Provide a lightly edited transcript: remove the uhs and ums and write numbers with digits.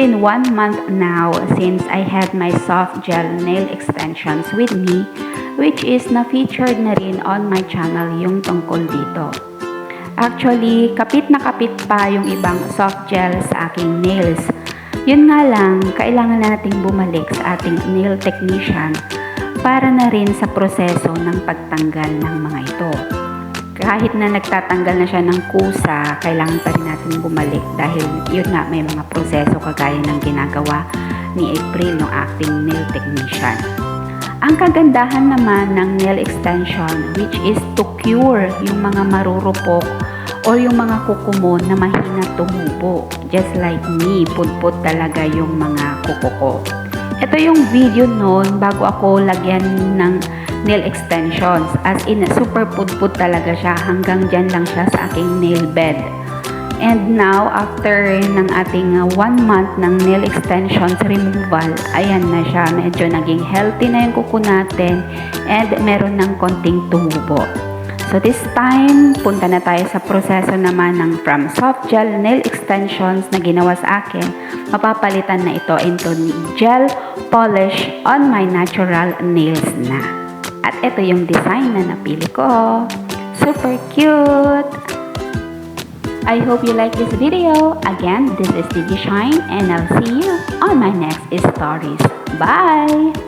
been 1 month now since I had my soft gel nail extensions with me, which is na-featured na rin on my channel yung tungkol dito. Actually, kapit na kapit pa yung ibang soft gel sa aking nails. Yun nga lang, kailangan nating bumalik sa ating nail technician para na rin sa proseso ng pagtanggal ng mga ito. Kahit na nagtatanggal na siya ng kusa, kailangan pa rin natin bumalik dahil yun nga may mga proseso kagaya ng ginagawa ni April ng acting nail technician. Ang kagandahan naman ng nail extension, which is to cure yung mga marurupok or yung mga kuko mo na mahina tumubo. Just like me, pudpud talaga yung mga kuko ko. Ito yung video noon bago ako lagyan ng nail extensions. As in, super pudpud talaga siya. Hanggang dyan lang siya sa aking nail bed. And now, after ng ating 1 month ng nail extensions removal, ayan na siya. Medyo naging healthy na yung kuko natin and meron ng konting tumubo. So this time, punta na tayo sa proseso naman ng from soft gel nail extensions na ginawa sa akin. Mapapalitan na ito into gel polish on my natural nails na. At ito yung design na napili ko. Super cute! I hope you like this video. Again, this is Didi Shine and I'll see you on my next stories. Bye!